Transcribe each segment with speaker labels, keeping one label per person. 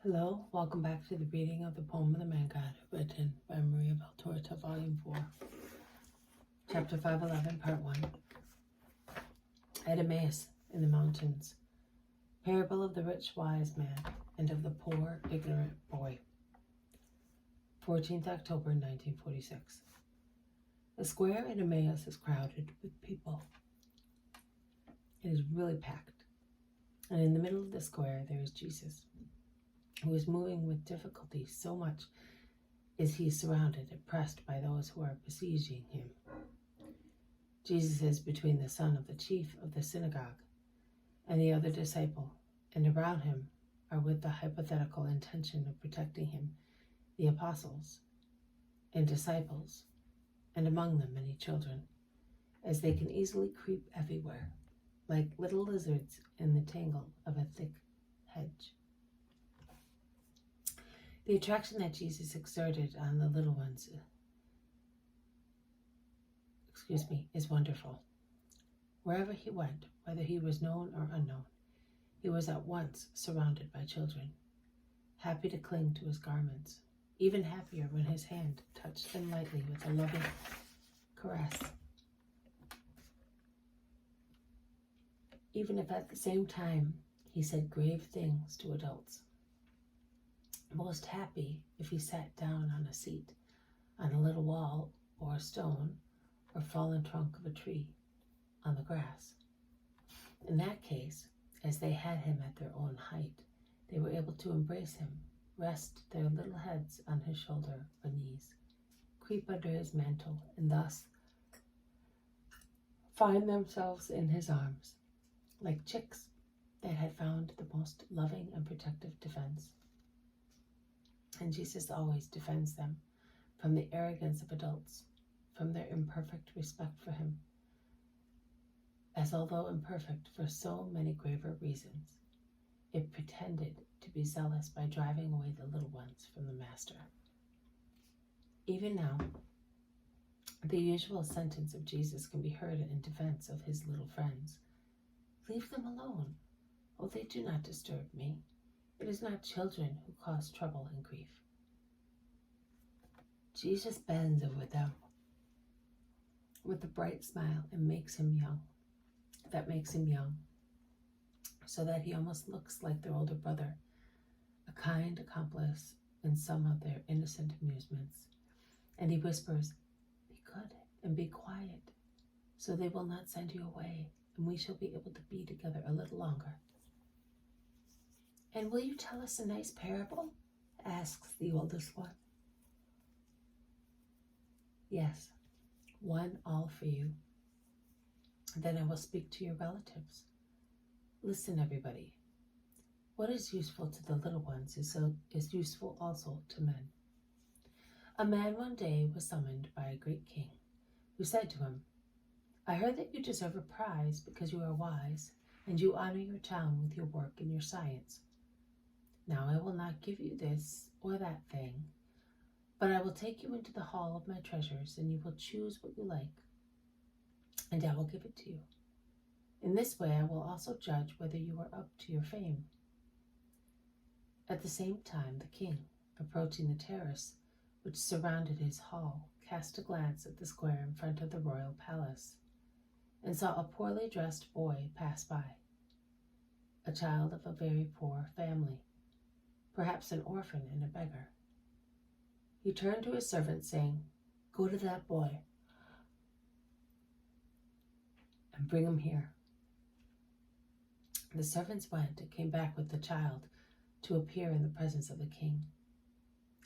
Speaker 1: Hello, welcome back to the reading of the poem of the Man God, written by Maria Vol4, Volume 4, Chapter 511, Part 1. At Emmaus in the mountains, parable of the rich wise man and of the poor ignorant boy. 14th October 1946. The square at Emmaus is crowded with people. It is really packed, and in the middle of the square there is Jesus, who is moving with difficulty, so much is he surrounded and pressed by those who are besieging him. Jesus is between the son of the chief of the synagogue and the other disciple, and around him are, with the hypothetical intention of protecting him, the apostles and disciples, and among them many children, as they can easily creep everywhere, like little lizards in the tangle of a thick hedge. The attraction that Jesus exerted on the little ones, is wonderful. Wherever he went, whether he was known or unknown, he was at once surrounded by children, happy to cling to his garments, even happier when his hand touched them lightly with a loving caress. Even if at the same time he said grave things to adults. Most happy if he sat down on a seat, on a little wall or a stone, or fallen trunk of a tree, on the grass. In that case, as they had him at their own height, they were able to embrace him, rest their little heads on his shoulder or knees, creep under his mantle, and thus find themselves in his arms, like chicks that had found the most loving and protective defense. And Jesus always defends them from the arrogance of adults, from their imperfect respect for him, as although imperfect for so many graver reasons, it pretended to be zealous by driving away the little ones from the Master. Even now, the usual sentence of Jesus can be heard in defense of his little friends. Leave them alone. Oh, they do not disturb me. It is not children who cause trouble and grief. Jesus bends over them with a bright smile and makes him young. That makes him young, so that he almost looks like their older brother, a kind accomplice in some of their innocent amusements. And he whispers, "Be good and be quiet, so they will not send you away, and we shall be able to be together a little longer." "And will you tell us a nice parable?" asks the oldest one. "Yes, one all for you. Then I will speak to your relatives. Listen, everybody. What is useful to the little ones is useful also to men. A man one day was summoned by a great king, who said to him, 'I heard that you deserve a prize because you are wise, and you honor your town with your work and your science. Now I will not give you this or that thing, but I will take you into the hall of my treasures, and you will choose what you like, and I will give it to you. In this way I will also judge whether you are up to your fame.' At the same time the king, approaching the terrace which surrounded his hall, cast a glance at the square in front of the royal palace, and saw a poorly dressed boy pass by, a child of a very poor family, perhaps an orphan and a beggar. He turned to his servant, saying, 'Go to that boy and bring him here.' The servants went and came back with the child to appear in the presence of the king.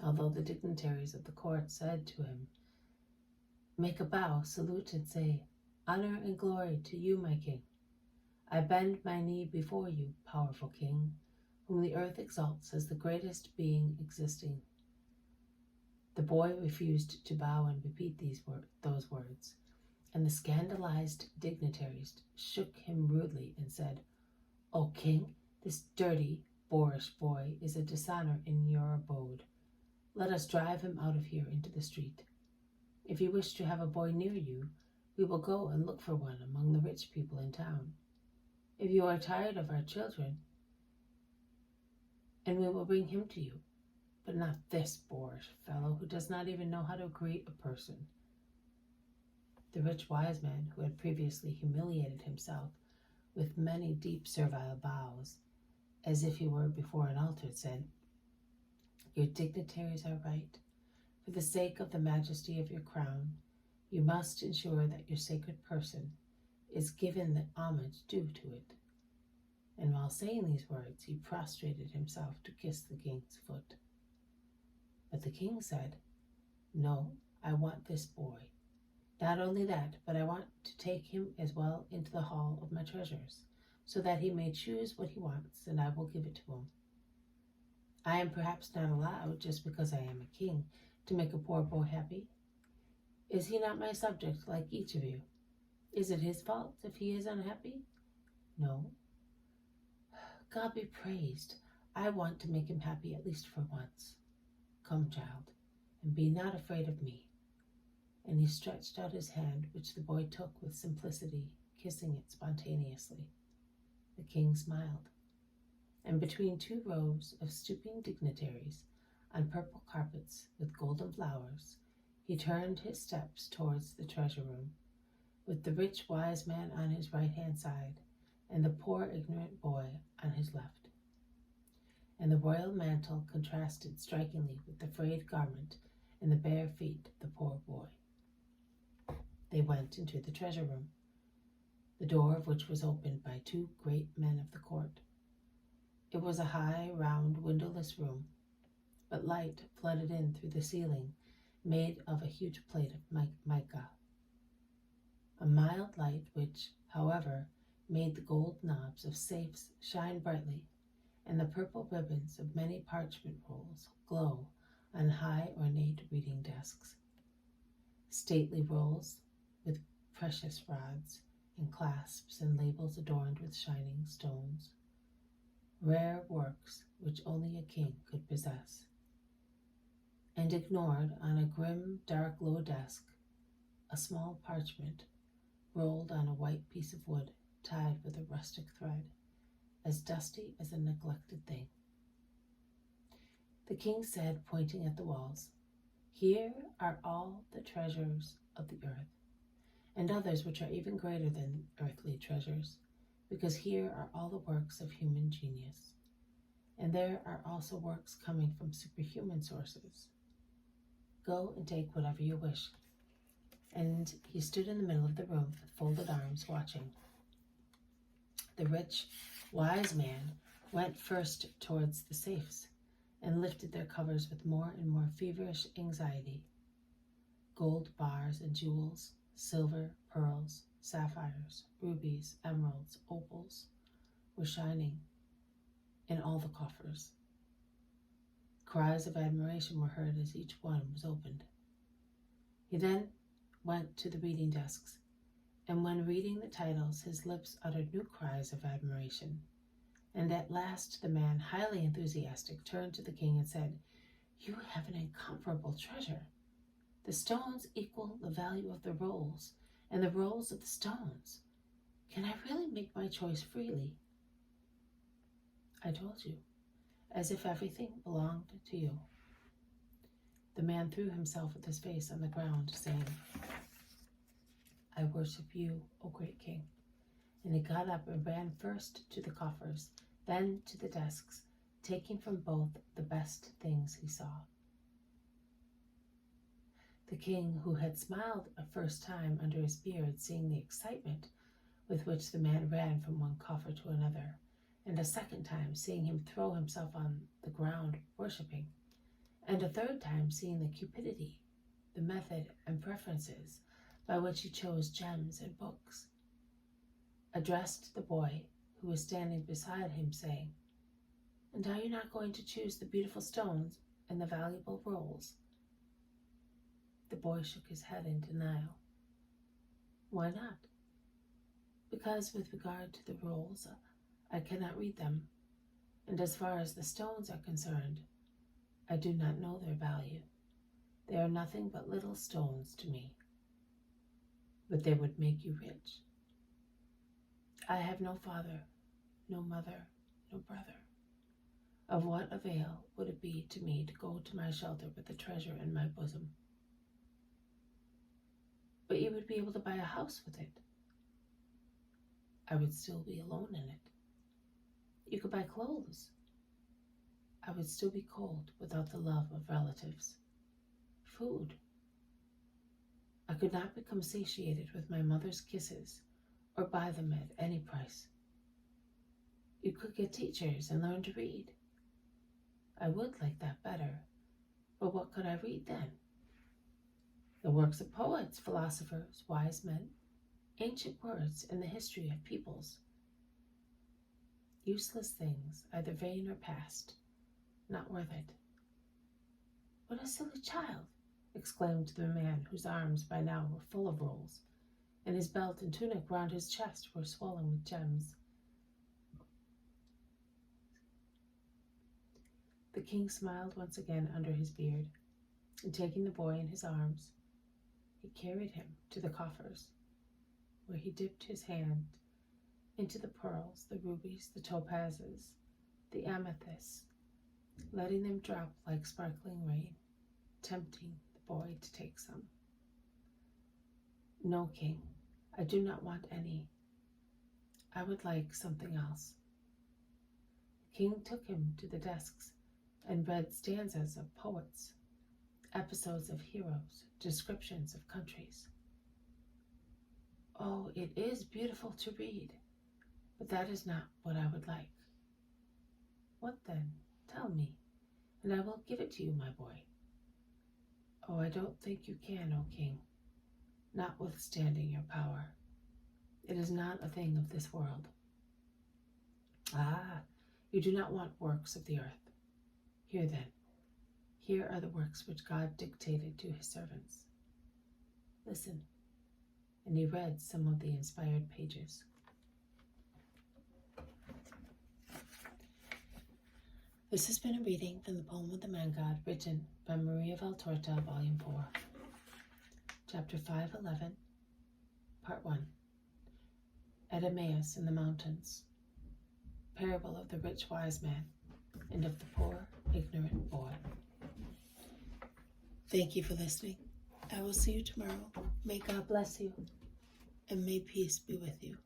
Speaker 1: Although the dignitaries of the court said to him, 'Make a bow, salute, and say, "Honor and glory to you, my king. I bend my knee before you, powerful king, whom the earth exalts as the greatest being existing," the boy refused to bow and repeat those words, and the scandalized dignitaries shook him rudely and said, "O king, this dirty, boorish boy is a dishonor in your abode. Let us drive him out of here into the street. If you wish to have a boy near you, we will go and look for one among the rich people in town. If you are tired of our children and we will bring him to you, but not this boorish fellow who does not even know how to greet a person." The rich wise man, who had previously humiliated himself with many deep servile bows, as if he were before an altar, said, "Your dignitaries are right. For the sake of the majesty of your crown, you must ensure that your sacred person is given the homage due to it." And while saying these words, he prostrated himself to kiss the king's foot. But the king said, "No, I want this boy. Not only that, but I want to take him as well into the hall of my treasures, so that he may choose what he wants, and I will give it to him. I am perhaps not allowed, just because I am a king, to make a poor boy happy. Is he not my subject like each of you? Is it his fault if he is unhappy? No. God be praised. I want to make him happy at least for once. Come, child, and be not afraid of me." And he stretched out his hand, which the boy took with simplicity, kissing it spontaneously. The king smiled, and between two rows of stooping dignitaries on purple carpets with golden flowers, he turned his steps towards the treasure room, with the rich wise man on his right-hand side and the poor ignorant boy on his left. And the royal mantle contrasted strikingly with the frayed garment and the bare feet of the poor boy. They went into the treasure room, the door of which was opened by two great men of the court. It was a high, round, windowless room, but light flooded in through the ceiling, made of a huge plate of mica. A mild light which, however, made the gold knobs of safes shine brightly, and the purple ribbons of many parchment rolls glow on high ornate reading desks. Stately rolls with precious rods and clasps and labels adorned with shining stones. Rare works which only a king could possess. And ignored on a grim, dark, low desk, a small parchment rolled on a white piece of wood tied with a rustic thread, as dusty as a neglected thing. The king said, pointing at the walls, "Here are all the treasures of the earth, and others which are even greater than earthly treasures, because here are all the works of human genius, and there are also works coming from superhuman sources. Go and take whatever you wish." And he stood in the middle of the room with folded arms, watching. The rich, wise man went first towards the safes and lifted their covers with more and more feverish anxiety. Gold bars and jewels, silver, pearls, sapphires, rubies, emeralds, opals were shining in all the coffers. Cries of admiration were heard as each one was opened. He then went to the reading desks, and when reading the titles, his lips uttered new cries of admiration. And at last the man, highly enthusiastic, turned to the king and said, "You have an incomparable treasure. The stones equal the value of the rolls, and the rolls of the stones. Can I really make my choice freely?" "I told you, as if everything belonged to you." The man threw himself with his face on the ground, saying, "I worship you, O great king." And he got up and ran first to the coffers, then to the desks, taking from both the best things he saw. The king, who had smiled a first time under his beard, seeing the excitement with which the man ran from one coffer to another, and a second time seeing him throw himself on the ground worshipping, and a third time seeing the cupidity, the method, and preferences by which he chose gems and books, addressed the boy who was standing beside him, saying, "And are you not going to choose the beautiful stones and the valuable rolls?" The boy shook his head in denial. "Why not?" "Because with regard to the rolls, I cannot read them, and as far as the stones are concerned, I do not know their value. They are nothing but little stones to me." "But they would make you rich." "I have no father, no mother, no brother. Of what avail would it be to me to go to my shelter with the treasure in my bosom? But you would be able to buy a house with it. I would still be alone in it. You could buy clothes. I would still be cold without the love of relatives. Food. I could not become satiated with my mother's kisses or buy them at any price. You could get teachers and learn to read. I would like that better, but what could I read then? The works of poets, philosophers, wise men, ancient words in the history of peoples. Useless things, either vain or past, not worth it. What a silly child, exclaimed the man whose arms by now were full of rolls, and his belt and tunic round his chest were swollen with gems. The king smiled once again under his beard, and taking the boy in his arms, he carried him to the coffers, where he dipped his hand into the pearls, the rubies, the topazes, the amethysts, letting them drop like sparkling rain, tempting the boy to take some. No, king, I do not want any. I would like something else. The king took him to the desks and read stanzas of poets, episodes of heroes, descriptions of countries. Oh, it is beautiful to read, but that is not what I would like. What then? Tell me, and I will give it to you, my boy. Oh, I don't think you can, O king, notwithstanding your power. It is not a thing of this world. Ah, you do not want works of the earth. Here then, here are the works which God dictated to his servants. Listen. And he read some of the inspired pages. This has been a reading from the poem of the Man God, written by Maria Valtorta, Volume 4, Chapter 511, Part 1. At Emmaus in the Mountains. Parable of the rich wise man and of the poor ignorant boy. Thank you for listening. I will see you tomorrow. May God bless you, and may peace be with you.